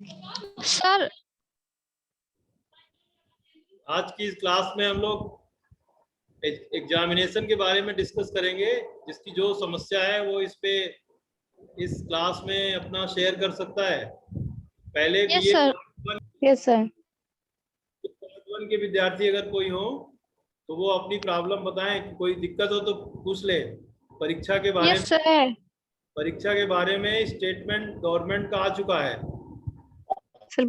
Sir आज की इस क्लास में हम लोग एग्जामिनेशन के बारे में डिस्कस करेंगे। जिसकी जो समस्या है वो इस क्लास में अपना शेयर कर सकता है। पहले yes BA sir. Yes sir. Part one के विद्यार्थी अगर कोई हो तो वो अपनी प्रॉब्लम बताएं। कि कोई दिक्कत हो तो पूछ ले। परीक्षा के बारे यस में सर। परीक्षा के बारे में स्टेटमेंट गवर्नमेंट का आ चुका है, सर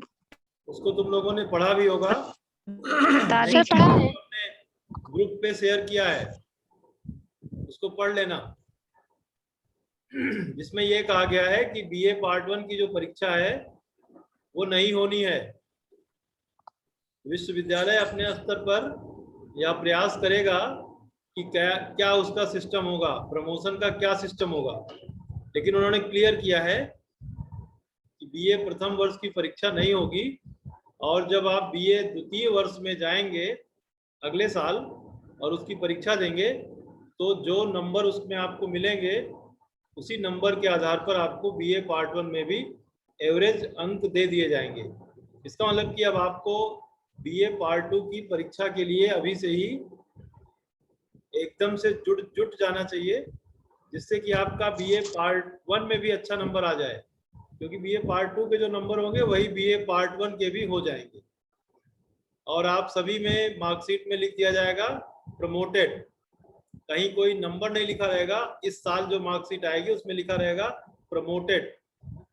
उसको तुम लोगों ने पढ़ा भी होगा। सर पढ़ा है। हमने ग्रुप पे शेयर किया है, उसको पढ़ लेना। जिसमें ये कहा गया है कि बीए पार्ट वन की जो परीक्षा है वो नहीं होनी है। विश्वविद्यालय अपने स्तर पर यह प्रयास करेगा कि क्या उसका सिस्टम होगा, प्रमोशन का क्या सिस्टम होगा। लेकिन उन्होंने क्लियर किया है कि बीए प्रथम वर्ष की परीक्षा नहीं होगी। और जब आप बीए द्वितीय वर्ष में जाएंगे अगले साल और उसकी परीक्षा देंगे तो जो नंबर उसमें आपको मिलेंगे उसी नंबर के आधार पर आपको बीए पार्ट वन में भी एवरेज अंक दे दिए जाएंगे। इसका मतलब कि अब आपको बीए पार्ट टू की परीक्षा के लिए अभी से ही एकदम से जुट जाना चाहिए, जिससे कि आपका बीए पार्ट वन में भी अच्छा नंबर आ जाए। क्योंकि बीए पार्ट टू के जो नंबर होंगे वही बीए पार्ट वन के भी हो जाएंगे। और आप सभी में मार्कशीट में लिख दिया जाएगा प्रमोटेड, कहीं कोई नंबर नहीं लिखा रहेगा। इस साल जो मार्कशीट आएगी उसमें लिखा रहेगा प्रमोटेड।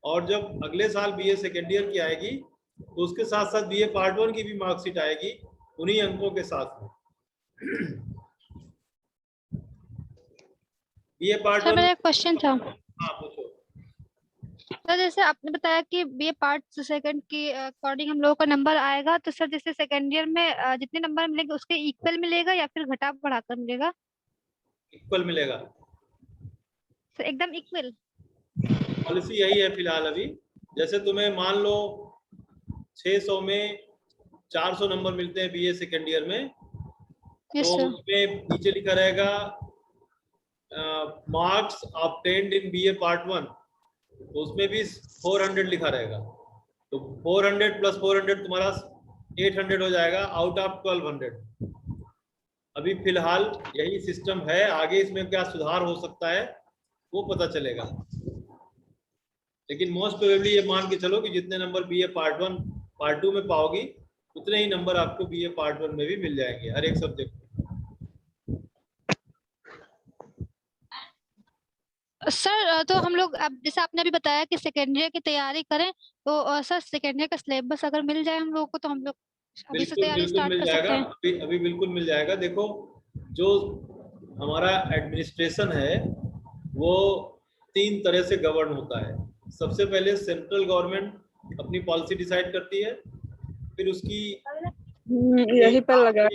और जब अगले साल बीए सेकेंड ईयर की आएगी तो उसके साथ साथ बीए पार्ट वन की भी मार्कशीट आएगी उन्हीं अंकों के साथ में। BA part sir one. मेरा एक क्वेश्चन था। हाँ पूछो। सर जैसे आपने बताया कि बीए पार्ट सेकंड की अकॉर्डिंग हम लोगों का नंबर आएगा, तो सर जैसे सेकंड ईयर में जितने नंबर मिलेंगे उसके इक्वल मिलेगा या फिर घटा बढ़ाकर मिलेगा? इक्वल मिलेगा। सर एकदम इक्वल। पॉलिसी यही है फिलहाल अभी। जैसे तुम्हें मान लो 600 में 400 नंबर मिलते हैं बीए सेकेंड ईयर में, यस तो सर। उसमें नीचे लिखा रहेगा मार्क्स ऑब्टेन्ड इन बीए पार्ट वन, तो उसमें भी 400 लिखा रहेगा। तो 400 प्लस 400 तुम्हारा 800 हो जाएगा आउट ऑफ 1200। अभी फिलहाल यही सिस्टम है, आगे इसमें क्या सुधार हो सकता है वो पता चलेगा। लेकिन मोस्ट प्रोबेबली ये मान के चलो कि जितने number BA part one part two में पाओगी उतने ही नंबर आपको बीए पार्ट वन में भी मिल जाएंगे हर एक सब्जेक्ट। सर तो हम लोग अब जैसे आपने अभी बताया कि सेकेंड ईयर की तैयारी करें, तो सर सेकेंड ईयर का सिलेबस अगर मिल जाए हम लोग को तो हम लोग अभी से बिल्कुल तैयारी बिल्कुल स्टार्ट मिल कर जाएगा। सकते हैं। अभी बिल्कुल मिल जाएगा। देखो, जो हमारा एडमिनिस्ट्रेशन है वो 3 तरह से गवर्न होता है। सबसे पहले सेंट्रल गवर्नमेंट अपनी पॉलिसी डिसाइड करती है, फिर यही पर लगा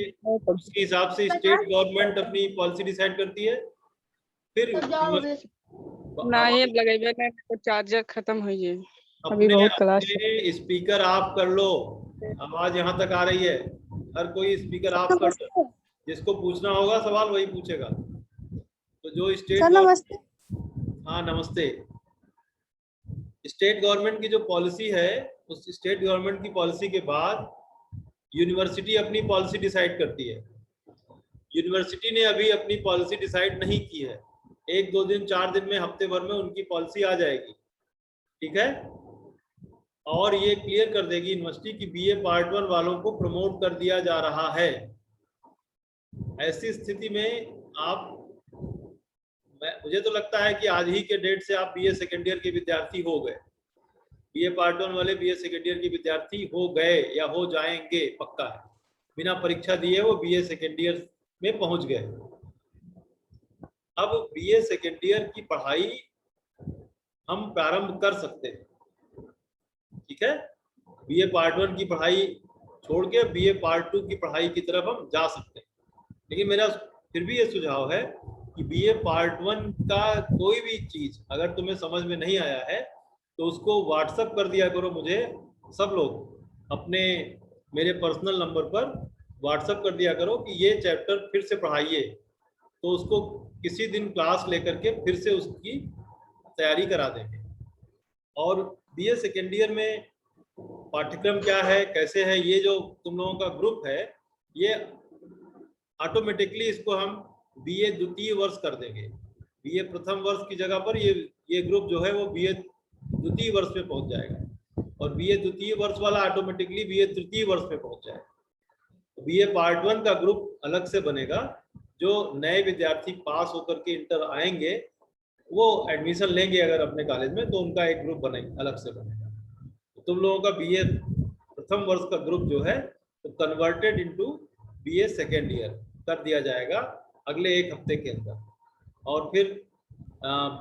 उसके हिसाब से स्टेट गवर्नमेंट अपनी पॉलिसी डिसाइड करती है। फिर ना ये लगेगा ना तो चार्जर खत्म हो जाए। अभी अपने बहुत क्लास अपने स्पीकर ऑफ कर लो, आवाज यहाँ तक आ रही है। हर कोई स्पीकर ऑफ कर लो, जिसको पूछना होगा सवाल वही पूछेगा। तो जो स्टेट गवर्नमेंट, हाँ नमस्ते, स्टेट गवर्नमेंट की जो पॉलिसी है उस स्टेट गवर्नमेंट की पॉलिसी के बाद यूनिवर्सिटी अपनी पॉलिसी डिसाइड करती है। यूनिवर्सिटी ने अभी अपनी पॉलिसी डिसाइड नहीं की है, 1-2 दिन 4 दिन में हफ्ते भर में उनकी पॉलिसी आ जाएगी, ठीक है। और ये क्लियर कर देगी यूनिवर्सिटी कि बीए पार्ट वन वालों को प्रमोट कर दिया जा रहा है। ऐसी स्थिति में आप, मुझे तो लगता है कि आज ही के डेट से आप बीए सेकेंड ईयर के विद्यार्थी हो गए। बीए पार्ट वन वाले बीए सेकेंड ईयर के विद्यार्थी हो गए या हो जाएंगे, पक्का है। बिना परीक्षा दिए वो बीए सेकेंड ईयर में पहुंच गए। अब बीए सेकेंड ईयर की पढ़ाई हम प्रारंभ कर सकते हैं, ठीक है। बीए पार्ट वन की पढ़ाई छोड़ के बीए पार्ट टू की पढ़ाई की तरफ हम जा सकते हैं। लेकिन मेरा फिर भी ये सुझाव है कि बीए पार्ट वन का कोई भी चीज अगर तुम्हें समझ में नहीं आया है तो उसको व्हाट्सएप कर दिया करो मुझे। सब लोग अपने मेरे पर्सनल नंबर पर व्हाट्सएप कर दिया करो कि ये चैप्टर फिर से पढ़ाइए, तो उसको किसी दिन क्लास लेकर के फिर से उसकी तैयारी करा देंगे। और बीए सेकेंड ईयर में पाठ्यक्रम क्या है, कैसे है, ये जो तुम लोगों का ग्रुप है, ये ऑटोमेटिकली इसको हम बीए द्वितीय वर्ष कर देंगे। बीए प्रथम वर्ष की जगह पर ये ग्रुप जो है वो बीए द्वितीय वर्ष में पहुंच जाएगा, और बीए द्वितीय वर्ष वाला ऑटोमेटिकली बीए तृतीय वर्ष में पहुंच जाएगा। बीए पार्ट 1 का ग्रुप अलग से बनेगा। जो नए विद्यार्थी पास होकर के इंटर आएंगे वो एडमिशन लेंगे अगर अपने कॉलेज में, तो उनका एक ग्रुप बनेगा, अलग से बनेगा। तो तुम लोगों का बीए प्रथम वर्ष का ग्रुप जो है तो converted into BA second year कर दिया जाएगा अगले एक हफ्ते के अंदर। और फिर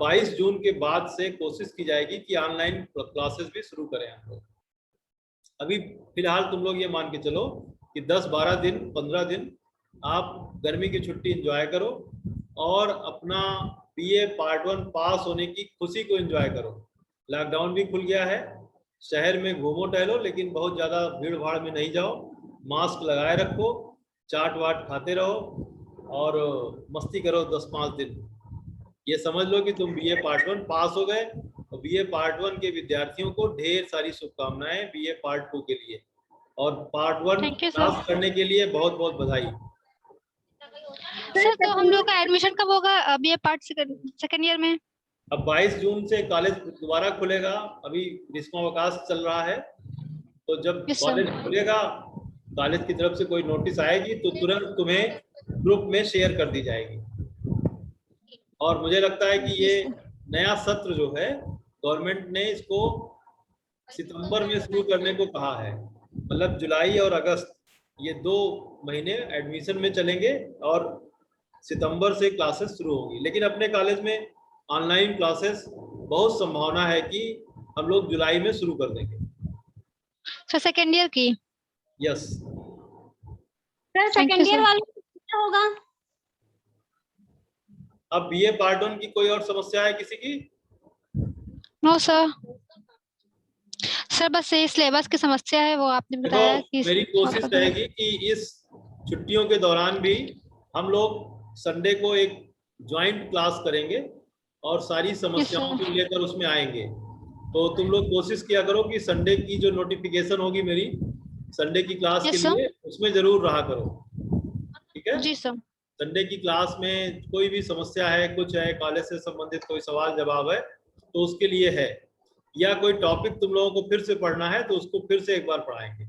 22 जून के बाद से कोशिश की जाएगी कि ऑनलाइन क्लासेस भी शुरू करें हम लोग। अभी फिलहाल तुम लोग ये मान के चलो कि 10-12 दिन 15 दिन आप गर्मी की छुट्टी एंजॉय करो और अपना बीए पार्ट 1 पास होने की खुशी को एंजॉय करो। लॉकडाउन भी खुल गया है, शहर में घूमो टहलो, लेकिन बहुत ज़्यादा भीड़ भाड़ में नहीं जाओ, मास्क लगाए रखो, चाट वाट खाते रहो और मस्ती करो 10-5 दिन। ये समझ लो कि तुम बीए पार्ट 1 पास हो गए। और बीए पार्ट 1 के विद्यार्थियों को ढेर सारी शुभकामनाएं बीए पार्ट 2 के लिए, और पार्ट 1 पास करने के लिए बहुत बहुत बधाई। सर तो हम लोग का एडमिशन कब होगा बीए पार्ट सेकेंड ईयर में? अब 22 जून से कॉलेज दोबारा खुलेगा, अभी ग्रीष्मावकाश चल रहा है, तो जब कॉलेज खुलेगा कॉलेज की तरफ से कोई नोटिस आएगी तो तुरंत तुम्हें ग्रुप में शेयर कर दी जाएगी। और मुझे लगता है कि ये नया सत्र जो है गवर्नमेंट ने इसको सितंबर में शुरू करने को कहा है, मतलब जुलाई और अगस्त ये 2 महीने एडमिशन में चलेंगे और सितंबर से क्लासेस शुरू होंगी। लेकिन अपने कॉलेज में ऑनलाइन क्लासेस बहुत संभावना है कि हम लोग जुलाई में शुरू कर देंगे। सर सेकेंड ईयर की? यस सर सेकेंड ईयर वालों को क्या होगा? अब बीए पार्ट 1 की कोई और समस्या है किसी की? नो सर, सर बस ये सिलेबस की समस्या है, वो आपने बताया कि मेरी कोशिश रहेगी कि इस छुट्टियों के दौरान भी हम लोग संडे को एक ज्वाइंट क्लास करेंगे और सारी समस्याओं को लेकर उसमें आएंगे। तो तुम लोग कोशिश किया करो कि संडे की जो नोटिफिकेशन होगी मेरी संडे की क्लास के लिए, उसमें जरूर रहा करो, ठीक है? जी सर। संडे की क्लास में कोई भी समस्या है, कुछ है, कॉलेज से संबंधित कोई सवाल जवाब है तो उसके लिए है, या कोई टॉपिक तुम लोगों को फिर से पढ़ना है तो उसको फिर से एक बार पढ़ाएंगे।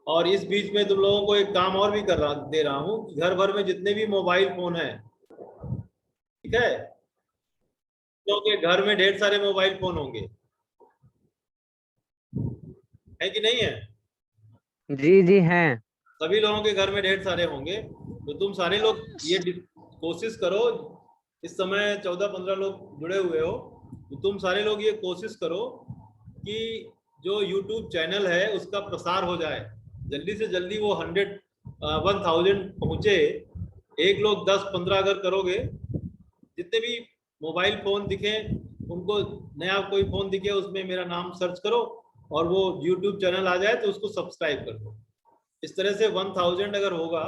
और इस बीच में तुम लोगों को एक काम और भी दे रहा हूँ, घर भर में जितने भी मोबाइल फोन हैं, ठीक है, लोगों के घर में ढेर सारे मोबाइल फोन होंगे, है कि नहीं है? जी जी हैं। सभी लोगों के घर में ढेर सारे होंगे, तो तुम सारे लोग ये कोशिश करो, इस समय 14-15 लोग जुड़े हुए हो, तो तुम सारे लोग ये कोशिश करो कि जो YouTube चैनल है उसका प्रसार हो जाए, जल्दी से जल्दी वो 1000 पहुंचे। एक लोग 10-15 अगर करोगे, जितने भी मोबाइल फोन दिखे उनको, नया कोई फोन दिखे उसमें मेरा नाम सर्च करो और वो YouTube चैनल आ जाए तो उसको सब्सक्राइब कर दो। इस तरह से 1000 अगर होगा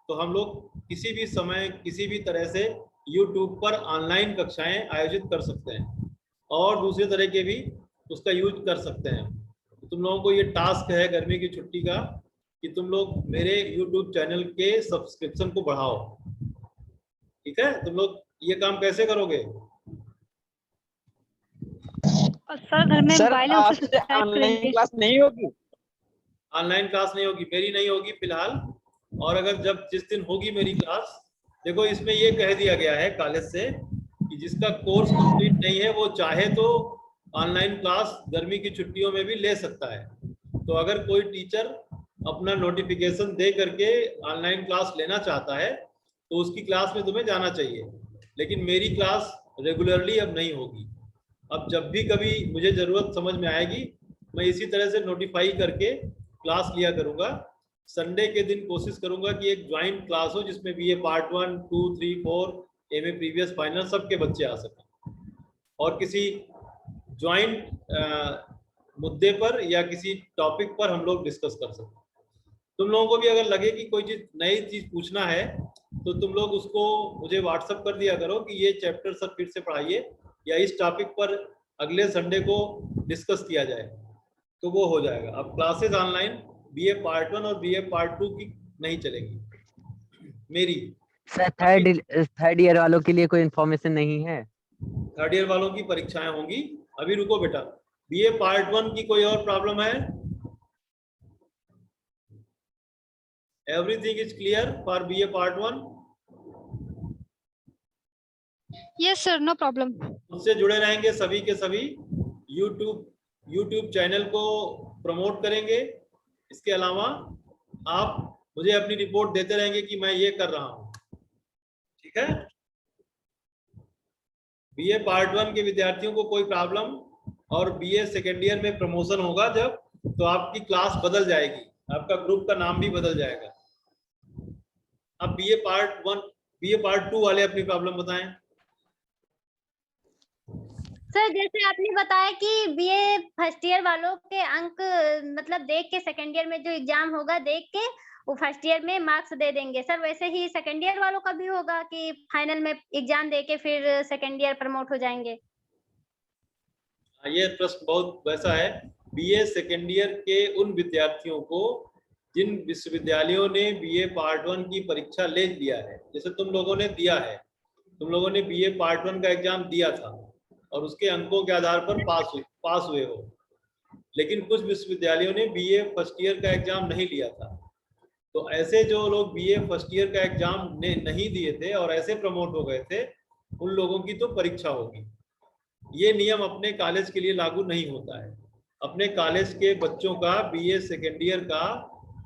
तो हम लोग किसी भी समय किसी भी तरह से YouTube पर ऑनलाइन कक्षाएं आयोजित कर सकते हैं और दूसरे तरह के भी उसका यूज कर सकते हैं। तो तुम लोगों को ये टास्क है गर्मी की छुट्टी का कि तुम लोग मेरे YouTube चैनल के सब्सक्रिप्शन को बढ़ाओ, ठीक है? तुम लोग ये काम कैसे करोगे? सर घर में मोबाइल ऑनलाइन क्लास नहीं होगी? ऑनलाइन क्लास नहीं होगी, मेरी नहीं होगी फिलहाल। और अगर जिस दिन होगी मेरी क्लास, देखो इसमें ये कह दिया गया है कॉलेज से कि जिसका कोर्स कंप्लीट नहीं है वो चाहे तो ऑनलाइन क्लास गर्मी की छुट्टियों में भी ले सकता है। तो अगर कोई टीचर अपना नोटिफिकेशन दे करके ऑनलाइन क्लास लेना चाहता है तो उसकी क्लास में तुम्हें जाना चाहिए, लेकिन मेरी क्लास रेगुलरली अब नहीं होगी। अब जब भी कभी मुझे ज़रूरत समझ में आएगी मैं इसी तरह से नोटिफाई करके क्लास लिया करूँगा। संडे के दिन कोशिश करूँगा कि एक ज्वाइंट क्लास हो जिसमें BA part 1, 2, 3, 4, MA previous final सबके बच्चे आ सकें, और किसी ज्वाइंट मुद्दे पर या किसी टॉपिक पर हम लोग डिस्कस कर सकते हैं। तुम लोगों को भी अगर लगे कि कोई चीज नई चीज पूछना है तो तुम लोग उसको मुझे व्हाट्सएप कर दिया करो कि ये चैप्टर सर फिर से पढ़ाइए या इस टॉपिक पर अगले संडे को डिस्कस किया जाए। तो वो हो जाएगा। अब क्लासेस ऑनलाइन बीए पार्ट 1 और बीए पार्ट 2 की नहीं चलेगी मेरी। सर थर्ड ईयर वालों के लिए कोई इन्फॉर्मेशन नहीं है? थर्ड ईयर वालों की परीक्षाएं होंगी। अभी रुको बेटा, बीए पार्ट 1 की कोई और प्रॉब्लम है? Everything is clear for BA part 1? Yes sir, no problem. उससे जुड़े रहेंगे सभी के सभी। यूट्यूब चैनल को प्रमोट करेंगे। इसके अलावा आप मुझे अपनी रिपोर्ट देते रहेंगे कि मैं ये कर रहा हूं, ठीक है? बीए पार्ट 1 के विद्यार्थियों को कोई प्रॉब्लम, और बीए सेकेंड ईयर में प्रमोशन होगा जब, तो आपकी क्लास बदल जाएगी, आपका ग्रुप का नाम भी बदल जाएगा। अब बीए पार्ट 1 बीए पार्ट 2 वाले अपनी प्रॉब्लम बताएं। सर जैसे आपने बताया कि बीए फर्स्ट ईयर वालों के अंक मतलब देख के सेकंड ईयर में जो एग्जाम होगा देख के वो फर्स्ट ईयर में मार्क्स दे देंगे, सर वैसे ही सेकंड ईयर वालों का भी होगा कि फाइनल में एग्जाम दे के फिर सेकंड ईयर प्रमोट हो जाएंगे? ये प्रश्न बहुत वैसा है। बीए सेकेंड ईयर के उन विद्यार्थियों को जिन विश्वविद्यालयों ने बीए पार्ट 1 की परीक्षा ले लिया है, जैसे तुम लोगों ने दिया है, तुम लोगों ने बीए पार्ट 1 का एग्जाम दिया था और उसके अंकों के आधार पर पास हुए हो, लेकिन कुछ विश्वविद्यालयों ने बीए फर्स्ट ईयर का एग्जाम नहीं लिया था। तो ऐसे जो लोग बीए फर्स्ट ईयर का एग्जाम नहीं दिए थे और ऐसे प्रमोट हो गए थे, उन लोगों की तो परीक्षा होगी। ये नियम अपने कॉलेज के लिए लागू नहीं होता है। अपने कॉलेज के बच्चों का बीए सेकेंड ईयर का,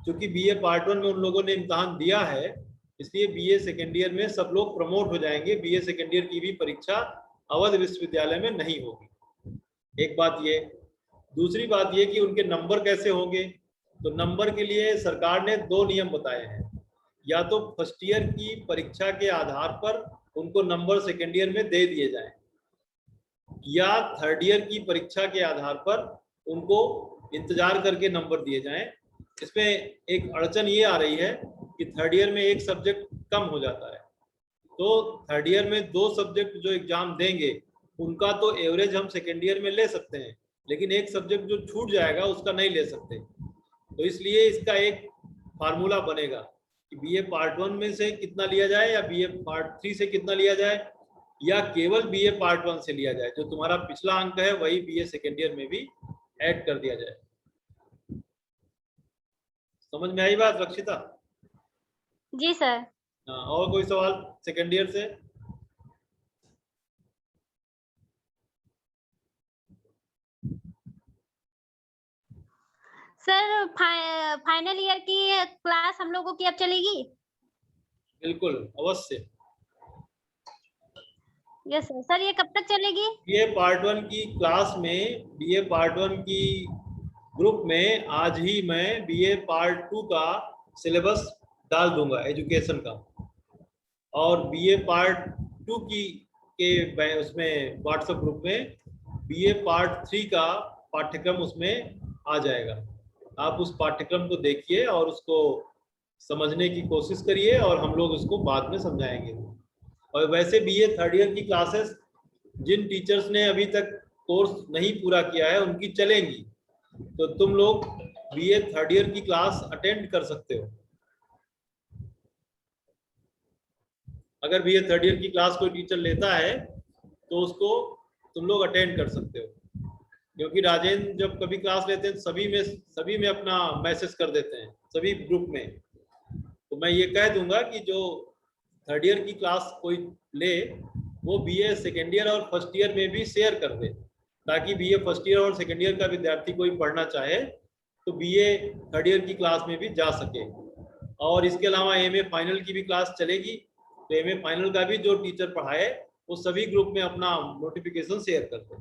क्योंकि बीए पार्ट 1 में उन लोगों ने इम्तहान दिया है, इसलिए बीए सेकेंड ईयर में सब लोग प्रमोट हो जाएंगे। बीए सेकेंड ईयर की भी परीक्षा अवध विश्वविद्यालय में नहीं होगी। एक बात ये। दूसरी बात ये कि उनके नंबर कैसे होंगे, तो नंबर के लिए सरकार ने 2 नियम बताए हैं। या तो फर्स्ट ईयर की परीक्षा के आधार पर उनको नंबर सेकेंड ईयर में दे दिए जाएं, या थर्ड ईयर की परीक्षा के आधार पर उनको इंतजार करके नंबर दिए जाएं। इसमें एक अड़चन ये आ रही है कि थर्ड ईयर में एक सब्जेक्ट कम हो जाता है, तो थर्ड ईयर में 2 सब्जेक्ट जो एग्जाम देंगे उनका तो एवरेज हम सेकेंड ईयर में ले सकते हैं, लेकिन एक सब्जेक्ट जो छूट जाएगा उसका नहीं ले सकते। तो इसलिए इसका एक फार्मूला बनेगा कि बीए पार्ट 1 में से कितना लिया जाए, या बीए पार्ट 3 से कितना लिया जाए, या केवल बीए पार्ट 1 से लिया जाए। जो तुम्हारा पिछला अंक है वही बीए सेकेंड ईयर में भी ऐड कर दिया जाए। समझ में आई बात रक्षिता? जी सर। हाँ, और कोई सवाल सेकेंड ईयर से? सर फाइनल ईयर की क्लास हम लोगों की अब चलेगी? बिल्कुल, अवश्य। Yes sir. सर ये कब तक चलेगी? बीए पार्ट 1 की क्लास में, बीए पार्ट 1 की ग्रुप में आज ही मैं बीए पार्ट 2 का सिलेबस डाल दूंगा एजुकेशन का, और बीए पार्ट 2 के उसमें व्हाट्सएप ग्रुप में बीए पार्ट 3 का पाठ्यक्रम उसमें आ जाएगा। आप उस पाठ्यक्रम को देखिए और उसको समझने की कोशिश करिए, और हम लोग उसको बाद में समझाएंगे। और वैसे बीए थर्ड ईयर की क्लासेस जिन टीचर्स ने अभी तक कोर्स नहीं पूरा किया है उनकी चलेंगी, तो तुम लोग बीए थर्ड ईयर की क्लास अटेंड कर सकते हो। अगर बीए थर्ड ईयर की क्लास कोई टीचर लेता है तो उसको तुम लोग अटेंड कर सकते हो, क्योंकि राजेंद्र जब कभी क्लास लेते हैं सभी में अपना मैसेज कर देते हैं, सभी ग्रुप में। तो मैं ये कह दूंगा कि जो थर्ड ईयर की क्लास कोई ले वो बीए सेकेंड ईयर और फर्स्ट ईयर में भी शेयर कर दे, ताकि बीए फर्स्ट ईयर और सेकेंड ईयर का विद्यार्थी कोई पढ़ना चाहे तो बीए थर्ड ईयर की क्लास में भी जा सके। और इसके अलावा एमए फाइनल की भी क्लास चलेगी, तो एमए फाइनल का भी जो टीचर पढ़ाए वो सभी ग्रुप में अपना नोटिफिकेशन शेयर कर दे।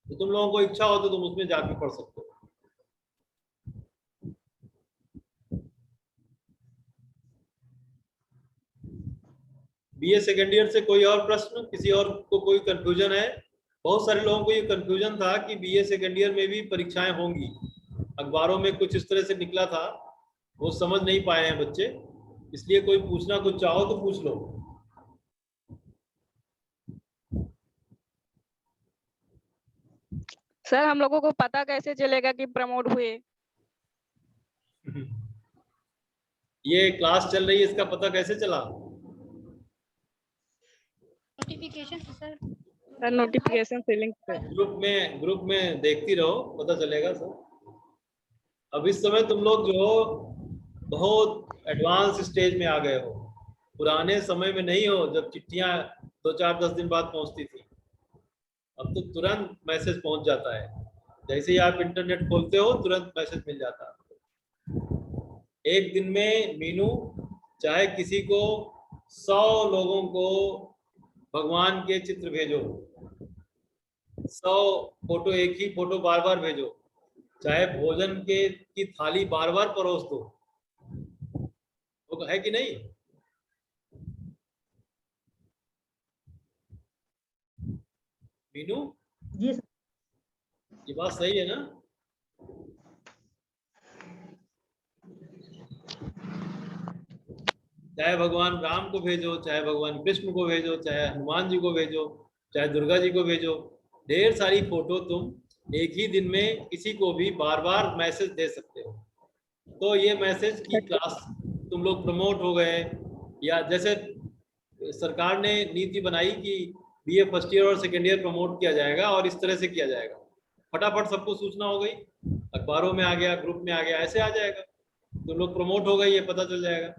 तो तुम लोगों को इच्छा हो तो तुम उसमें जाके पढ़ सकते हो। बीए सेकेंड ईयर से कोई और प्रश्न, किसी और को कोई कंफ्यूजन है? बहुत सारे लोगों को ये कंफ्यूजन था कि बीए सेकेंड ईयर में भी परीक्षाएं होंगी, अखबारों में कुछ इस तरह से निकला था, वो समझ नहीं पाए हैं बच्चे, इसलिए कोई पूछना कुछ चाहो तो पूछ लो। सर हम लोगों को पता कैसे चलेगा कि प्रमोट हुए? ये क्लास चल रही है, इसका पता कैसे चला? Notification sir. सर नोटिफिकेशन से लिंक पे। ग्रुप में देखती रहो, पता चलेगा सर। अब इस समय तुम लोग जो हो बहुत एडवांस स्टेज में आ गए हो, पुराने समय में नहीं हो जब चिट्ठियां 2-4-10 दिन बाद पहुंचती थी। अब तो तुरंत मैसेज पहुंच जाता है, जैसे ही आप इंटरनेट खोलते हो तुरंत मैसेज मिल जाता है। एक दिन में मीनू चाहे किसी को 100 लोगों को भगवान के चित्र भेजो, 100 फोटो, एक ही फोटो बार बार भेजो, चाहे भोजन के की थाली बार बार परोस दो, वो है कि नहीं? मीनू जी सर। ये बात सही है ना? चाहे भगवान राम को भेजो, चाहे भगवान कृष्ण को भेजो, चाहे हनुमान जी को भेजो, चाहे दुर्गा जी को भेजो, ढेर सारी फोटो तुम एक ही दिन में किसी को भी बार बार मैसेज दे सकते हो। तो ये मैसेज की क्लास तुम लोग प्रमोट हो गए, या जैसे सरकार ने नीति बनाई कि बीए फर्स्ट ईयर और सेकेंड ईयर प्रमोट किया जाएगा और इस तरह से किया जाएगा, फटाफट सबको सूचना हो गई, अखबारों में आ गया, ग्रुप में आ गया, ऐसे आ जाएगा, तुम लोग प्रमोट हो गए, ये पता चल जाएगा।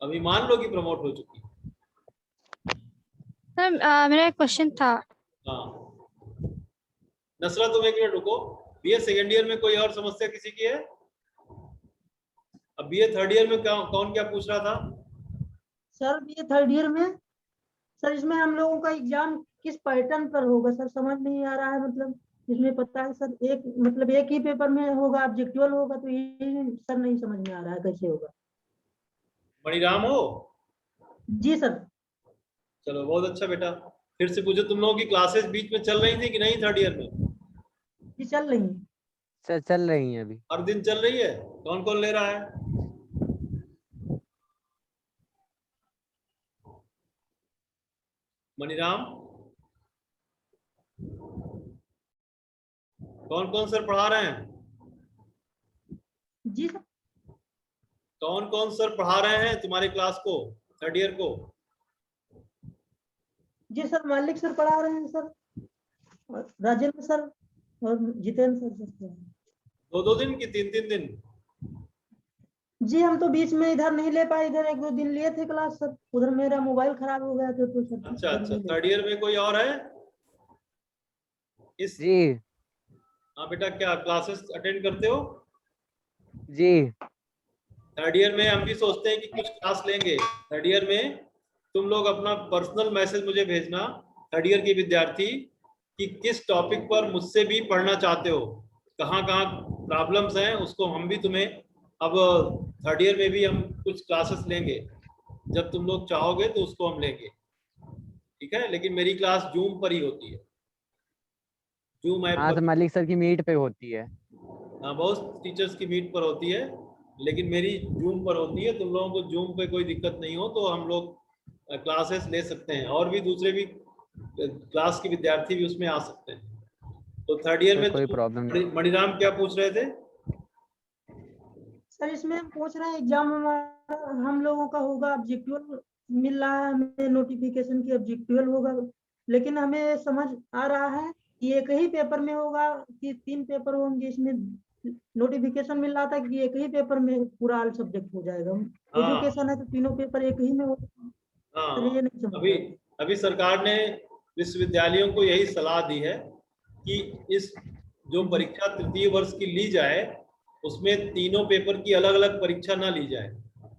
अभी मान लो कि प्रमोट हो चुकी। सर मेरा एक क्वेश्चन था। हाँ नसरा, तुम एक मिनट रुको। बीए सेकेंड ईयर में कोई और समस्या किसी की है? अब बीए थर्ड ईयर में कौन क्या पूछ रहा था? सर बीए थर्ड ईयर में सर इसमें हम लोगों का एग्जाम किस पैटर्न पर होगा सर, समझ नहीं आ रहा है। मतलब इसमें पता है सर, एक ही पेपर में होगा, ऑब्जेक्टिवल होगा, तो ये सर नहीं समझ में आ रहा है कैसे होगा। मणिराम हो? जी सर। चलो बहुत अच्छा बेटा, फिर से पूछो। तुम लोगों की क्लासेस बीच में चल रही थी कि नहीं थर्ड ईयर में? जी चल रही है सर, चल रही हैं अभी। हर दिन चल रही है? कौन कौन ले रहा है? मणिराम, कौन कौन सर पढ़ा रहे हैं? जी सर। कौन कौन सर पढ़ा रहे हैं तुम्हारे क्लास को, थर्ड ईयर को? जी सर, मालिक सर पढ़ा रहे हैं सर, और राजेंद्र सर और जितेंद्र सर। 2-2 दिन की 3-3 दिन? जी हम तो बीच में इधर नहीं ले पाए, इधर 1-2 दिन लिए थे क्लास सर, उधर मेरा मोबाइल खराब हो गया था तो सर। अच्छा अच्छा, थर्ड ईयर में कोई और है इस? जी हाँ बेटा, क्या क्लासेस अटेंड करते हो? जी। थर्ड ईयर में हम भी सोचते हैं कि कुछ क्लास लेंगे। थर्ड ईयर में तुम लोग अपना पर्सनल मैसेज मुझे भेजना, थर्ड ईयर के विद्यार्थी, कि किस टॉपिक पर मुझसे भी पढ़ना चाहते हो, कहाँ कहाँ प्रॉब्लम्स हैं, उसको हम भी तुम्हें, अब थर्ड ईयर में भी हम कुछ क्लासेस लेंगे, जब तुम लोग चाहोगे तो उसको हम लेंगे, ठीक है? लेकिन मेरी क्लास जूम पर ही होती है, जूम ऐप हाँ पर। सर, मलिक सर की मीट पे होती है। हाँ बहुत टीचर्स की मीट पर होती है, लेकिन मेरी जूम पर होती है। तुम लोगों को जूम पे कोई दिक्कत नहीं हो तो हम लोग क्लासेस ले सकते हैं, और भी दूसरे भी क्लास के विद्यार्थी भी उसमें आ सकते हैं। तो थर्ड ईयर में कोई प्रॉब्लम नहीं। मणिराम क्या पूछ रहे थे? सर इसमें हम पूछ रहे हैं एग्जाम हमारा हम लोगों का होगा, ऑब्जेक्टिवल मिल रहा है हमें, नोटिफिकेशन की ऑब्जेक्टिवल होगा, लेकिन हमें समझ आ रहा है कि एक ही पेपर में होगा कि 3 पेपर होंगे। इसमें नोटिफिकेशन मिल रहा था कि एक ही पेपर में पूरा ऑल सब्जेक्ट हो जाएगा। एजुकेशन है तो तीनों पेपर एक ही में होगा। सर ये नहीं समझ अभी रहा। अभी सरकार ने विश्वविद्यालयों को यही सलाह दी है कि इस जो परीक्षा तृतीय वर्ष की ली जाए, उसमें तीनों पेपर की अलग अलग परीक्षा ना ली जाए,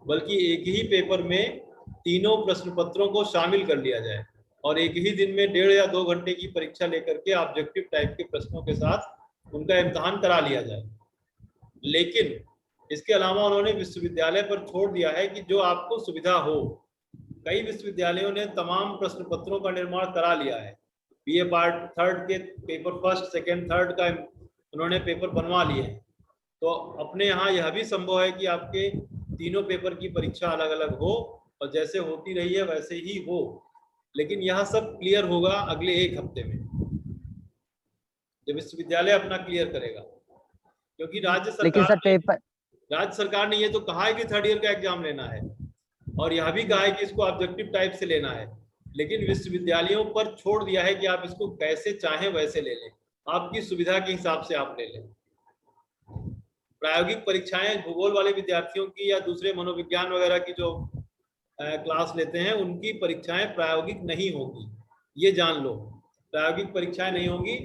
बल्कि एक ही पेपर में तीनों प्रश्न पत्रों को शामिल कर लिया जाए, और एक ही दिन में 1.5 या 2 घंटे की परीक्षा लेकर के ऑब्जेक्टिव टाइप के प्रश्नों के साथ उनका इम्तहान करा लिया जाए। लेकिन इसके अलावा उन्होंने विश्वविद्यालय पर छोड़ दिया है कि जो आपको सुविधा हो। कई विश्वविद्यालयों ने तमाम प्रश्न पत्रों का निर्माण करा लिया है, बीए पार्ट थर्ड के पेपर फर्स्ट सेकंड थर्ड का उन्होंने पेपर बनवा लिए हैं। तो अपने यहाँ यह भी संभव है कि आपके तीनों पेपर की परीक्षा अलग अलग हो, और जैसे होती रही है वैसे ही हो, लेकिन यह सब क्लियर होगा अगले 1 हफ्ते में। जब विश्वविद्यालय अपना क्लियर करेगा, क्योंकि लेकिन सर पेपर राज्य सरकार ने ये तो कहा है कि थर्ड ईयर का एग्जाम लेना है और यह भी कहा है कि इसको ऑब्जेक्टिव टाइप से लेना है, लेकिन विश्वविद्यालयों पर छोड़ दिया है कि आप इसको कैसे चाहें वैसे ले लें, आपकी सुविधा के हिसाब से आप ले लें। प्रायोगिक परीक्षाएं भूगोल वाले विद्यार्थियों की या दूसरे मनोविज्ञान वगैरह की जो क्लास लेते हैं उनकी परीक्षाएं प्रायोगिक नहीं होगी, ये जान लो। प्रायोगिक परीक्षाएं नहीं होंगी,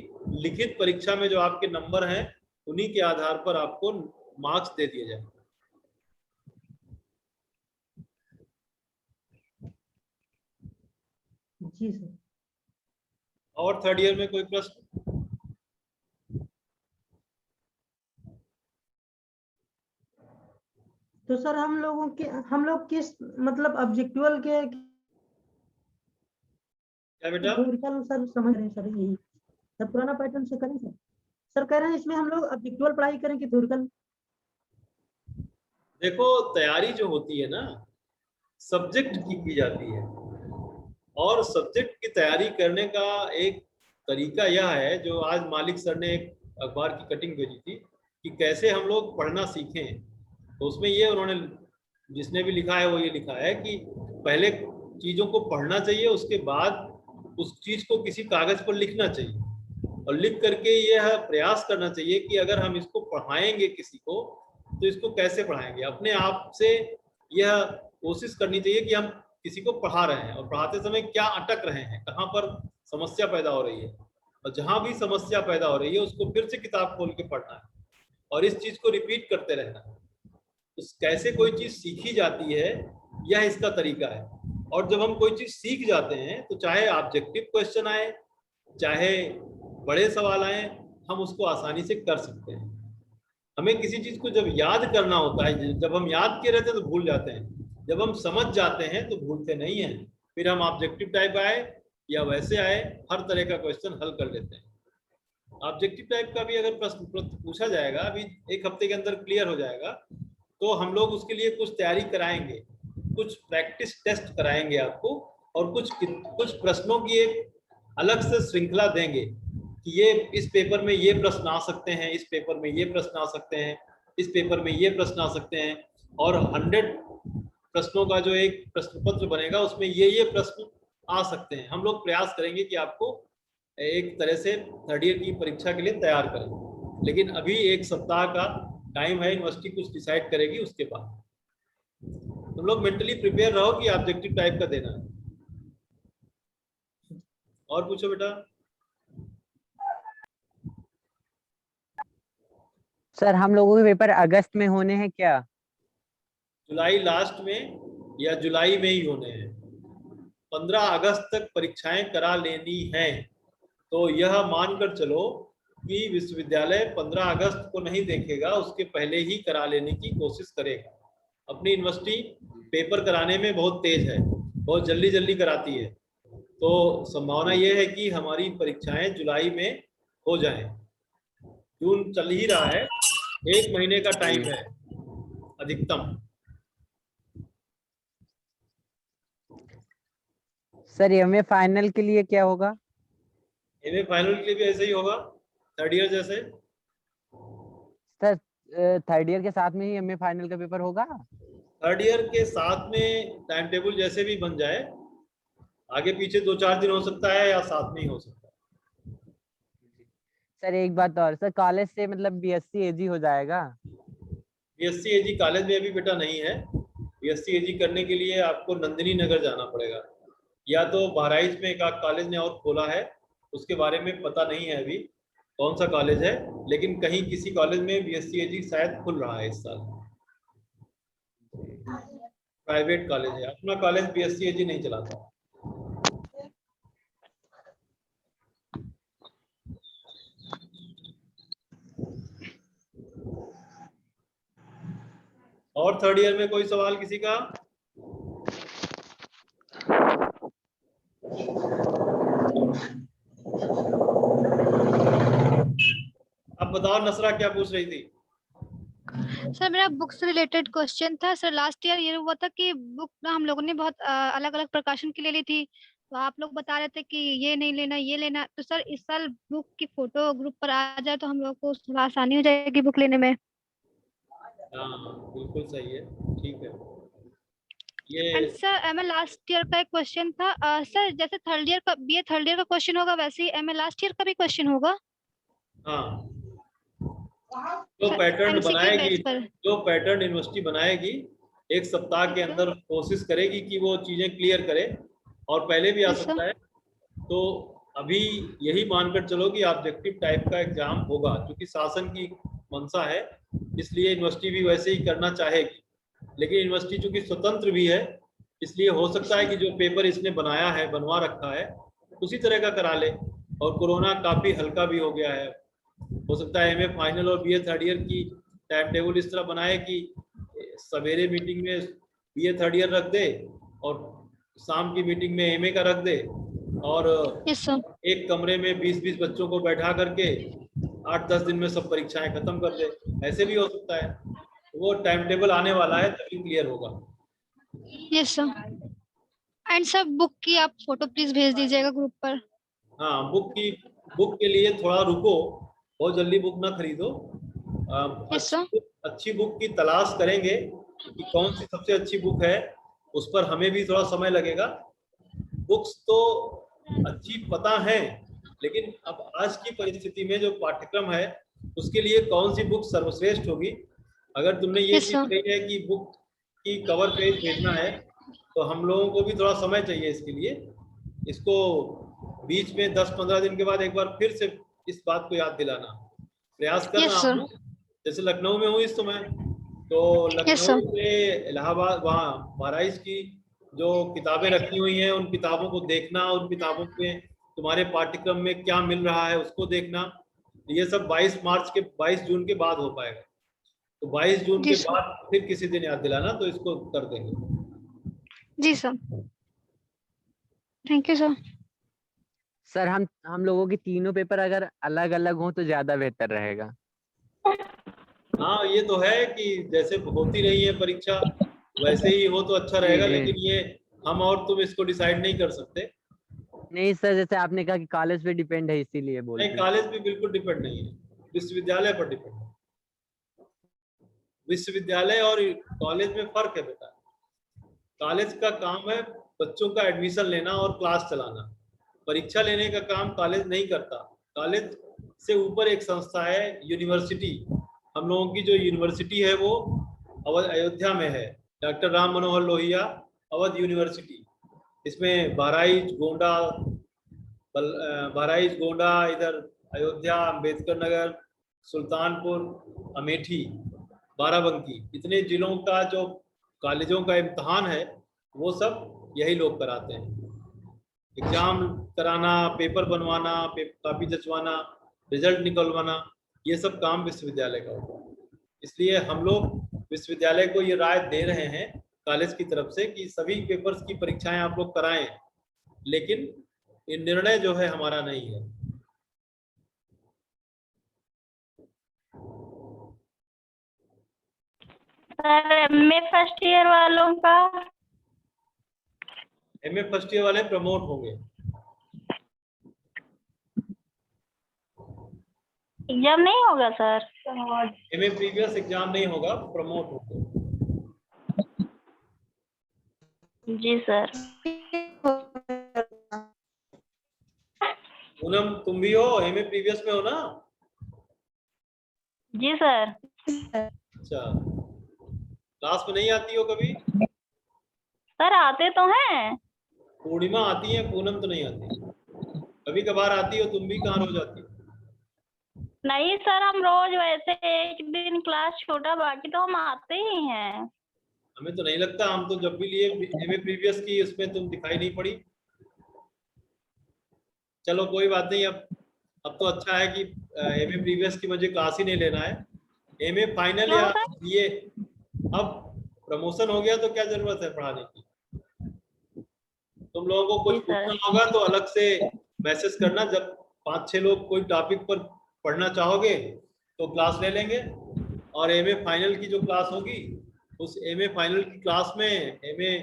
लिखित परीक्षा में जो आपके नंबर हैं उन्हीं के आधार पर आपको मार्क्स दे दिए जाए। जी सर। और थर्ड ईयर में कोई प्रश्न? तो सर हम लोग किस मतलब ऑब्जेक्टिवल के क्या बेटा? थ्योरिकल सर समझ रहे हैं सर, यही सर पुराना पैटर्न से करें सर। सर कह रहे हैं इसमें हम लोग ऑब्जेक्टिवल पढ़ाई करें कि थ्योरिकल? देखो तैयारी जो होती है ना सब्जेक्ट की जाती है, और सब्जेक्ट की तैयारी करने का एक तरीका यह है जो आज मालिक सर ने एक अखबार की कटिंग भेजी थी कि कैसे हम लोग पढ़ना सीखें। तो उसमें ये उन्होंने जिसने भी लिखा है वो ये लिखा है कि पहले चीज़ों को पढ़ना चाहिए, उसके बाद उस चीज़ को किसी कागज़ पर लिखना चाहिए और लिख करके यह प्रयास करना चाहिए कि अगर हम इसको पढ़ाएंगे किसी को तो इसको कैसे पढ़ाएंगे। अपने आप से यह कोशिश करनी चाहिए कि हम किसी को पढ़ा रहे हैं और पढ़ाते समय क्या अटक रहे हैं, कहाँ पर समस्या पैदा हो रही है, और जहाँ भी समस्या पैदा हो रही है उसको फिर से किताब खोल के पढ़ना है और इस चीज़ को रिपीट करते रहना है। तो कैसे कोई चीज़ सीखी जाती है यह इसका तरीका है। और जब हम कोई चीज़ सीख जाते हैं तो चाहे ऑब्जेक्टिव क्वेश्चन आए चाहे बड़े सवाल आए, हम उसको आसानी से कर सकते हैं। हमें किसी चीज़ को जब याद करना होता है, जब हम याद किए रहते हैं तो भूल जाते हैं, जब हम समझ जाते हैं तो भूलते नहीं हैं। फिर हम ऑब्जेक्टिव टाइप आए या वैसे आए हर तरह का क्वेश्चन हल कर लेते हैं। ऑब्जेक्टिव टाइप का भी अगर प्रश्न पूछा जाएगा अभी एक हफ्ते के अंदर क्लियर हो जाएगा, तो हम लोग उसके लिए कुछ तैयारी कराएंगे, कुछ प्रैक्टिस टेस्ट कराएंगे आपको और कुछ प्रश्नों की एक अलग से श्रृंखला देंगे कि ये इस पेपर में ये प्रश्न आ सकते हैं, इस पेपर में ये प्रश्न आ सकते हैं, इस पेपर में ये प्रश्न आ सकते हैं, और 100 प्रश्नों का जो एक प्रश्न पत्र बनेगा उसमें ये प्रश्न आ सकते हैं। हम लोग प्रयास करेंगे कि आपको एक तरह से थर्ड ईयर की परीक्षा के लिए तैयार करें, लेकिन अभी एक सप्ताह का टाइम है, यूनिवर्सिटी कुछ डिसाइड करेगी उसके बाद। तुम लोग मेंटली प्रिपेयर रहो कि ऑब्जेक्टिव टाइप का देना है। और पूछो बेटा। सर हम लोगों के पेपर अगस्त में होने हैं क्या? जुलाई लास्ट में या जुलाई में ही होने हैं। 15 अगस्त तक परीक्षाएं करा लेनी हैं, तो यह मानकर चलो कि विश्वविद्यालय 15 अगस्त को नहीं देखेगा, उसके पहले ही करा लेने की कोशिश करेगा। अपनी यूनिवर्सिटी पेपर कराने में बहुत तेज है, बहुत जल्दी जल्दी कराती है, तो संभावना यह है कि हमारी परीक्षाएं जुलाई में हो जाएं। जून चल ही रहा है, 1 महीने का टाइम है अधिकतम। सर एमए फाइनल के लिए क्या होगा? एमए फाइनल के लिए भी ऐसे ही होगा, थर्ड ईयर जैसे। सर थर्ड ईयर के साथ में ही एमए फाइनल का पेपर होगा? थर्ड ईयर के साथ में टाइम टेबल जैसे भी बन जाए, आगे पीछे 2-4 दिन हो सकता है या साथ में ही हो सकता है। सर एक बात और, सर कॉलेज से मतलब बीएससी एजी हो जाएगा? बीएससी एजी कॉलेज में अभी बेटा नहीं है। बीएससी एजी करने के लिए आपको नंदिनी नगर जाना पड़ेगा, या तो बहराइच में एक कॉलेज ने और खोला है, उसके बारे में पता नहीं है अभी कौन सा कॉलेज है, लेकिन कहीं किसी कॉलेज में बीएससी एजी शायद खुल रहा है इस साल। प्राइवेट कॉलेज है, अपना कॉलेज बीएससी एजी नहीं चलाता। और थर्ड ईयर में कोई सवाल किसी का? अब बताओ नसरा क्या पूछ रही थी? सर मेरा बुक से रिलेटेड क्वेश्चन था। सर लास्ट ईयर ये हुआ था कि बुक ना हम लोगों ने बहुत अलग अलग प्रकाशन के लिए ली थी, तो आप लोग बता रहे थे कि ये नहीं लेना ये लेना, तो सर इस साल बुक की फोटो ग्रुप पर आ जाए तो हम लोग को थोड़ा आसानी हो जाएगी बुक लेने में। हाँ बिल्कुल सही है, ठीक है। एंड ये सर एमए लास्ट ईयर का एक क्वेश्चन था, सर जैसे थर्ड ईयर का बीए थर्ड ईयर का क्वेश्चन होगा वैसे ही एमए लास्ट ईयर का भी क्वेश्चन होगा हाँ, जो सर पैटर्न एमसीक्यू बनाएगी, बेस पर? जो पैटर्न यूनिवर्सिटी बनाएगी, एक सप्ताह के Yes, sir. अंदर कोशिश करेगी कि वो चीजें क्लियर करे, और पहले भी आ Yes, sir. सकता है। तो अभी यही मानकर चलो कि ऑब्जेक्टिव टाइप का एग्जाम होगा, क्योंकि शासन की मंशा है, इसलिए यूनिवर्सिटी भी वैसे ही करना चाहेगी। लेकिन यूनिवर्सिटी चूंकि स्वतंत्र भी है, इसलिए हो सकता है कि जो पेपर इसने बनाया है, बनवा रखा है, उसी तरह का करा ले। और कोरोना काफी हल्का भी हो गया है, हो सकता है एमए फाइनल और बीए थर्ड ईयर की टाइम टेबल इस तरह बनाए कि सवेरे मीटिंग में बीए थर्ड ईयर रख दे और शाम की मीटिंग में एमए का रख दे, और Yes, sir. एक कमरे में 20-20 बच्चों को बैठा करके 8-10 दिन में सब परीक्षाएं खत्म कर दे। ऐसे भी हो सकता है। वो टाइम टेबल आने वाला है, तभी क्लियर होगा। Yes, sir. And sir book की आप फोटो प्लीज भेज दीजिएगा ग्रुप पर। हाँ, बुक के लिए थोड़ा रुको, बहुत जल्दी बुक ना खरीदो। Yes, sir. अच्छी बुक की तलाश करेंगे कि कौन सी सबसे अच्छी बुक है, उस पर हमें भी थोड़ा समय लगेगा। बुक्स तो अच्छी पता है, लेकिन अब आज की परिस्थिति में जो पाठ्यक्रम है उसके लिए कौन सी बुक सर्वश्रेष्ठ होगी। अगर तुमने ये Yes, चीज sir. कही है कि बुक की कवर पेज भेजना है, तो हम लोगों को भी थोड़ा समय चाहिए इसके लिए। इसको बीच में 10-15 दिन के बाद एक बार फिर से इस बात को याद दिलाना, प्रयास कर Yes, रहा sir. हूँ। जैसे लखनऊ में हूँ इस समय, तो Yes, sir. लखनऊ में इलाहाबाद वहाँ महाराज की जो किताबें रखी हुई हैं, उन किताबों को देखना, उन किताबों में तुम्हारे पाठ्यक्रम में क्या मिल रहा है उसको देखना। ये सब 22 जून के बाद हो पाएगा। तो 22 जून के जी सर। बाद फिर किसी दिन याद दिलाना, तो इसको कर देंगे। जी sir, thank you sir. Sir हम लोगों के तीनों पेपर अगर अलग अलग हों तो ज्यादा बेहतर रहेगा। हाँ, ये तो है कि जैसे होती रही है परीक्षा वैसे ही हो तो अच्छा रहेगा, जी। लेकिन ये हम और तुम इसको डिसाइड नहीं कर सकते। नहीं सर, जैसे आपने कहा कि कॉलेज पे डिपेंड है, इसीलिए बोल नहीं, रहे हैं। कॉलेज भी बिल्कुल डिपेंड नहीं है, विश्वविद्यालय पर डिपेंड है। विश्वविद्यालय और कॉलेज में फर्क है बेटा। कॉलेज का काम है बच्चों का एडमिशन लेना और क्लास चलाना। परीक्षा लेने का काम कॉलेज नहीं करता। कॉलेज से ऊपर एक संस्था है यूनिवर्सिटी। हम लोगों की जो यूनिवर्सिटी है वो अयोध्या में है, डॉक्टर राम मनोहर लोहिया अवध यूनिवर्सिटी। इसमें बहराइच गोंडा, इधर अयोध्या, अम्बेडकर नगर, सुल्तानपुर, अमेठी, बाराबंकी, इतने जिलों का जो कॉलेजों का इम्तहान है वो सब यही लोग कराते हैं। एग्जाम कराना, पेपर बनवाना, कॉपी जचवाना, रिजल्ट निकलवाना, ये सब काम विश्वविद्यालय का होता है। इसलिए हम लोग विश्वविद्यालय को ये राय दे रहे हैं कॉलेज की तरफ से कि सभी पेपर्स की परीक्षाएं आप लोग कराएं, लेकिन ये निर्णय जो है हमारा नहीं है। सर एमए फर्स्ट ईयर वालों का एमए फर्स्ट ईयर वाले प्रमोट होंगे। एग्जाम नहीं होगा सर? एमए प्रीवियस एग्जाम नहीं होगा, प्रमोट होंगे। जी सर। पूनम तुम भी हो, एमए प्रीवियस में हो ना? जी सर। अच्छा, क्लास में नहीं आती हो कभी? सर आते तो हैं। पूर्णिमा आती है, पूनम तो नहीं आती। कभी कभार आती हो, तुम भी कहाँ रोज आती हो? नहीं सर, हम रोज वैसे एक दिन क्लास छोटा, बाकी तो हम आते ही हैं। हमें तो नहीं लगता, हम तो जब भी लिए एमए प्रीवियस की उसमें तुम दिखाई नहीं पड़ी। चलो कोई बात नहीं, अब तो अच्छा है कि एमए प्रीवियस की मुझे क्लास ही नहीं लेना है। एमए फाइनल या बीए, अब प्रमोशन हो गया तो क्या जरूरत है पढ़ाने की। तुम लोगों को कुछ पूछना होगा तो अलग से मैसेज करना। जब 5-6 लोग कोई टॉपिक पर पढ़ना चाहोगे तो क्लास ले लेंगे, और एमए फाइनल की जो क्लास होगी उस एमए फाइनल की क्लास में, एमए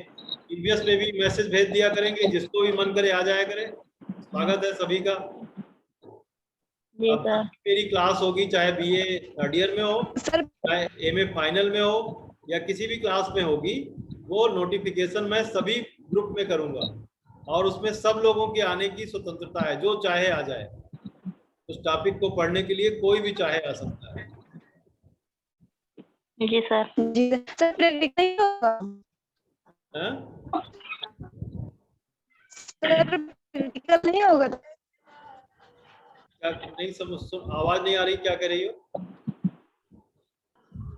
प्रीवियस में भी मैसेज भेज दिया करेंगे, जिसको भी मन करे आ जाया करे। स्वागत है सभी का। अब मेरी क्लास होगी, चाहे बीए थर्ड ईयर में हो, चाहे एमए फाइनल में हो, या किसी भी क्लास में होगी, वो नोटिफिकेशन मैं सभी ग्रुप में करूंगा और उसमें सब लोगों की आने की स्वतंत्रता है, जो चाहे आ जाए। उस टॉपिक को पढ़ने के लिए कोई भी चाहे आ सकता है। जी सर। जी सर, प्रैक्टिकल नहीं होगा? सर प्रैक्टिकल नहीं होगा? क्या नहीं समझ, आवाज नहीं आ रही, क्या कह रही हो?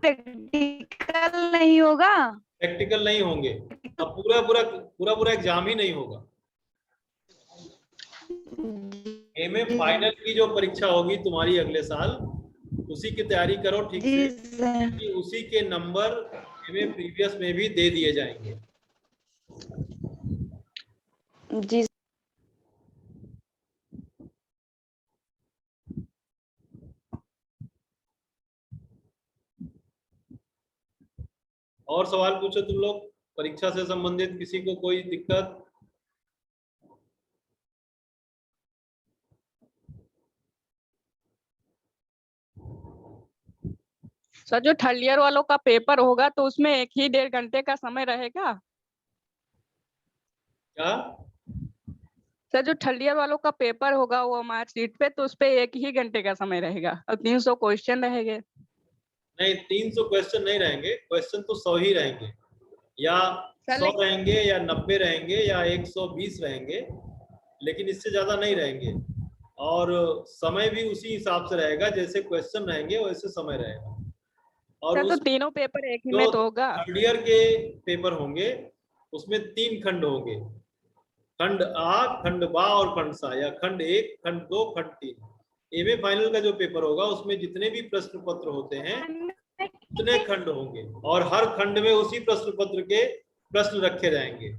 प्रैक्टिकल नहीं होगा? प्रैक्टिकल नहीं होंगे, अब पूरा एग्जाम ही नहीं होगा। एमए फाइनल की जो परीक्षा होगी तुम्हारी अगले साल, उसी की तैयारी करो ठीक से, कि उसी के नंबर एमए प्रीवियस में भी दे दिए जाएंगे। जी। और सवाल पूछो तुम लोग, परीक्षा से संबंधित किसी को कोई दिक्कत? सर जो थर्ड ईयर वालों का पेपर होगा तो उसमें 1 ही 1.5 घंटे का समय रहेगा? क्या सर जो थर्ड ईयर वालों का पेपर होगा वो मार्कशीट पे, तो उस पे 1 ही घंटे का समय रहेगा और 300 क्वेश्चन रहेंगे? नहीं, 300 क्वेश्चन नहीं रहेंगे, क्वेश्चन तो 100 ही रहेंगे, या 100 रहेंगे, या 90 रहेंगे, या 120 रहेंगे, लेकिन इससे ज्यादा नहीं रहेंगे। और समय भी उसी हिसाब से रहेगा, जैसे क्वेश्चन रहेंगे वैसे समय रहेगा। और सर तो तीनों पेपर एक ही में तो होगा? थर्ड ईयर के पेपर होंगे, उसमें 3 खंड होंगे, खंड आ, खंड बा और खंड सा, या खंड 1, खंड 2, खंड 3। एमए फाइनल का जो पेपर होगा उसमें जितने भी प्रश्न पत्र होते हैं उतने खंड होंगे, और हर खंड में उसी प्रश्न पत्र के प्रश्न रखे जाएंगे।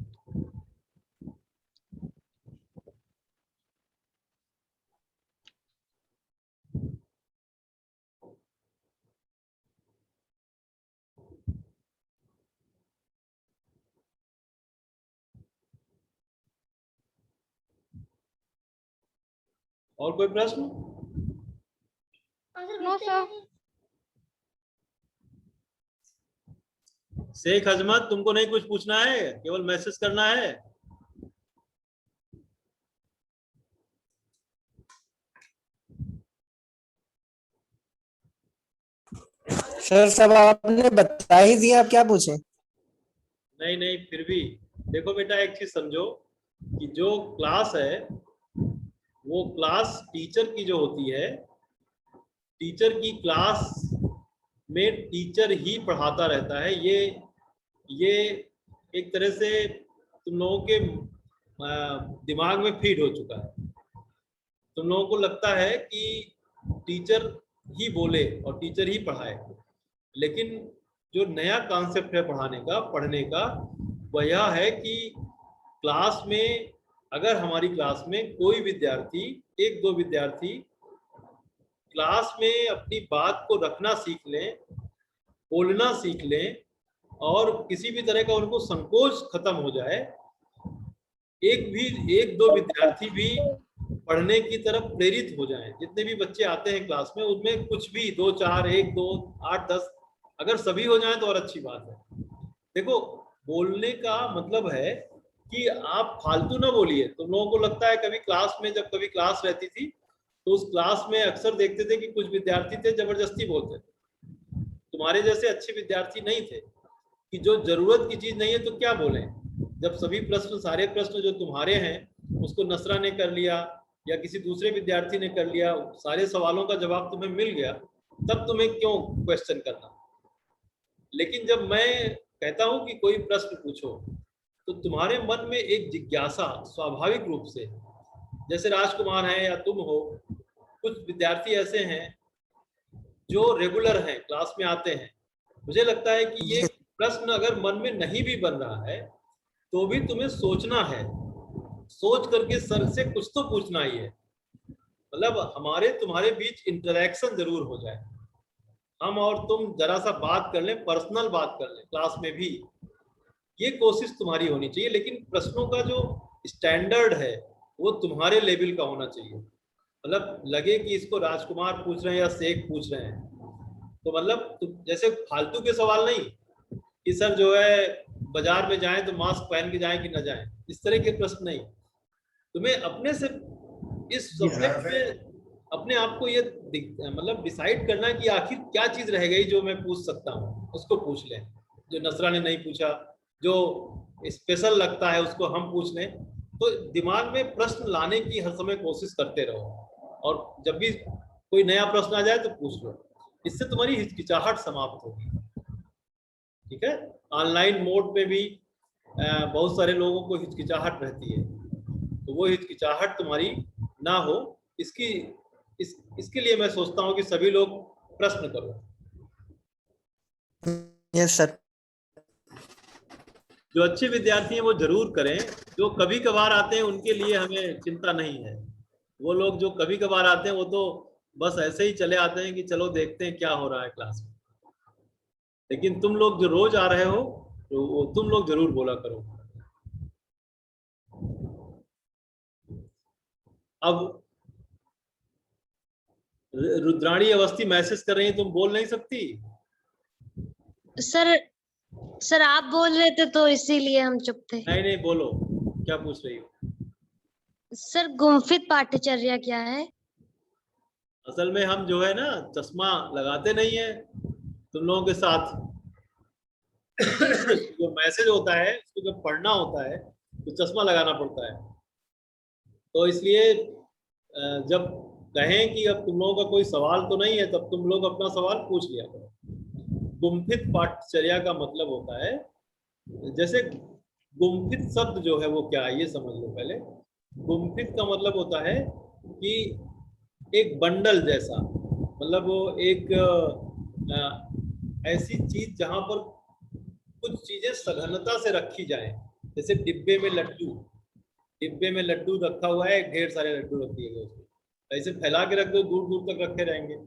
और कोई प्रश्न? No sir. शेख अजमत, तुमको नहीं कुछ पूछना है, केवल मैसेज करना है? सर सब आपने बता ही दिया, आप क्या पूछे? नहीं नहीं, फिर भी देखो बेटा, एक चीज समझो कि जो क्लास है वो क्लास टीचर की जो होती है, टीचर की क्लास में टीचर ही पढ़ाता रहता है। ये एक तरह से तुम लोगों के दिमाग में फीड हो चुका है। तुम लोगों को लगता है कि टीचर ही बोले और टीचर ही पढ़ाए, लेकिन जो नया कॉन्सेप्ट है पढ़ने का वह यह है कि क्लास में, अगर हमारी क्लास में कोई विद्यार्थी, 1-2 विद्यार्थी क्लास में अपनी बात को रखना सीख लें, बोलना सीख लें, और किसी भी तरह का उनको संकोच खत्म हो जाए, 1-2 विद्यार्थी भी पढ़ने की तरफ प्रेरित हो जाएं। जितने भी बच्चे आते हैं क्लास में, उनमें कुछ भी 2, 4, 1, 2, 8, 10 अगर सभी हो जाएं तो और अच्छी बात है। देखो, बोलने का मतलब है कि आप फालतू ना बोलिए। तुम लोगों को लगता है कभी क्लास में, जब कभी क्लास रहती थी तो उस क्लास में अक्सर देखते थे कि कुछ विद्यार्थी थे जबरदस्ती बोलते थे। तुम्हारे जैसे अच्छे विद्यार्थी नहीं थे कि जो जरूरत की चीज नहीं है तो क्या बोलें। जब सभी प्रश्न, सारे प्रश्न जो तुम्हारे हैं उसको नसरा ने कर लिया या किसी दूसरे विद्यार्थी ने कर लिया, सारे सवालों का जवाब तुम्हें मिल गया, तब तुम्हें क्यों क्वेश्चन करना। लेकिन जब मैं कहता हूं कि कोई प्रश्न पूछो, तो तुम्हारे मन में एक जिज्ञासा स्वाभाविक रूप से, जैसे राजकुमार है या तुम हो, कुछ विद्यार्थी ऐसे हैं जो रेगुलर हैं, क्लास में आते हैं, मुझे लगता है कि ये प्रश्न अगर मन में नहीं भी बन रहा है तो भी तुम्हें सोचना है, सोच करके सर से कुछ तो पूछना ही है। मतलब हमारे तुम्हारे बीच इंटरेक्शन जरूर हो जाए। हम और तुम जरा सा बात कर लें, पर्सनल बात कर लें क्लास में भी, ये कोशिश तुम्हारी होनी चाहिए। लेकिन प्रश्नों का जो स्टैंडर्ड है वो तुम्हारे लेवल का होना चाहिए। मतलब लगे कि इसको राजकुमार पूछ रहे हैं या शेख पूछ रहे हैं, तो मतलब जैसे फालतू के सवाल नहीं कि सर जो है बाजार में जाएं तो मास्क पहन के जाएं कि ना जाएं, इस तरह के प्रश्न नहीं। तुम्हें अपने से इस सब्जेक्ट में अपने आप को ये मतलब डिसाइड करना है कि आखिर क्या चीज रह गई जो मैं पूछ सकता हूँ, उसको पूछ लें। जो नसरा ने नहीं पूछा, जो स्पेशल लगता है उसको हम पूछ लें। तो दिमाग में प्रश्न लाने की हर समय कोशिश करते रहो, और जब भी कोई नया प्रश्न आ जाए तो पूछ लो। इससे तुम्हारी हिचकिचाहट समाप्त होगी। ठीक है। ऑनलाइन मोड पे भी बहुत सारे लोगों को हिचकिचाहट रहती है, तो वो हिचकिचाहट तुम्हारी ना हो, इसके लिए मैं सोचता हूँ कि सभी लोग प्रश्न करो। Yes sir. जो अच्छे विद्यार्थी हैं वो जरूर करें, जो कभी कभार आते हैं उनके लिए हमें चिंता नहीं है। वो लोग जो कभी कभार आते हैं वो तो बस ऐसे ही चले आते हैं कि चलो देखते हैं क्या हो रहा है क्लास में। लेकिन तुम लोग जो रोज आ रहे हो तो वो तुम लोग जरूर बोला करो। अब रुद्राणी अवस्थी मैसेज कर रही है, तुम बोल नहीं सकती? सर आप बोल रहे थे तो इसीलिए हम चुप थे। नहीं बोलो, क्या पूछ रही हो? सर गुम्फित पाठ्यचर्या क्या है? असल में हम जो है ना चश्मा लगाते नहीं है तुम लोगों के साथ। जो मैसेज होता है उसको जब पढ़ना होता है तो चश्मा लगाना पड़ता है। तो इसलिए जब कहें कि अब तुम लोगों का कोई सवाल तो नहीं है, तब तुम लोग अपना सवाल पूछ लिया करो। गुम्फित पाठ्यचर्या का मतलब होता है, जैसे गुम्फित शब्द जो है वो क्या है ये समझ लो पहले। गुम्फित का मतलब होता है कि एक बंडल जैसा, मतलब वो एक ऐसी चीज जहां पर कुछ चीजें सघनता से रखी जाए। जैसे डिब्बे में लड्डू रखा हुआ है, ढेर सारे लड्डू रख दिए गए उसमें, ऐसे फैला के रख दो, दूर दूर तक रखे रहेंगे।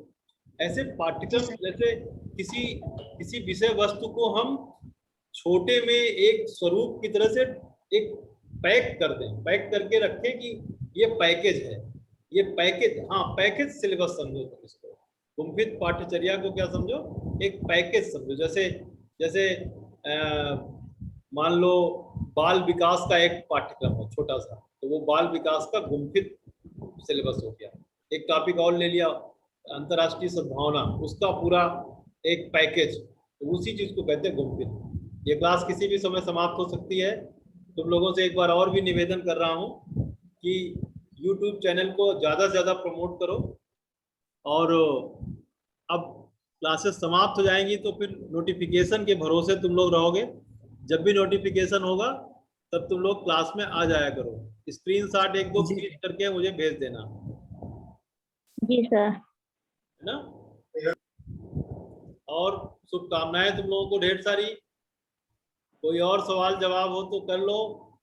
ऐसे पाठ्यक्रम जैसे किसी विषय वस्तु को हम छोटे में एक स्वरूप की तरह से एक पैक कर दें, पैक करके रखें कि ये पैकेज है, ये पैकेज। हाँ, पैकेज सिलेबस समझो तुम इसको। गुम्फित पाठ्यचर्या को क्या समझो? एक पैकेज समझो। जैसे मान लो बाल विकास का एक पाठ्यक्रम है छोटा सा, तो वो बाल विकास का गुम्फित सिलेबस हो गया। एक टॉपिक और ले लिया, अंतर्राष्ट्रीय सद्भावना, उसका पूरा एक पैकेज, तो उसी चीज को कहते हैं गुम्फित। ये क्लास किसी भी समय समाप्त हो सकती है। तुम लोगों से एक बार और भी निवेदन कर रहा हूँ कि YouTube चैनल को ज़्यादा से ज़्यादा प्रमोट करो। और अब क्लासेस समाप्त हो जाएंगी तो फिर नोटिफिकेशन के भरोसे तुम लोग रहोगे। जब भी नोटिफिकेशन होगा तब तुम लोग क्लास में आ जाया करो। स्क्रीनशॉट एक दो क्लिक करके मुझे भेज देना। जी सर। है ना? और शुभकामनाएं तुम लोगों को ढेर सारी। कोई और सवाल जवाब हो तो कर लो,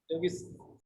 क्योंकि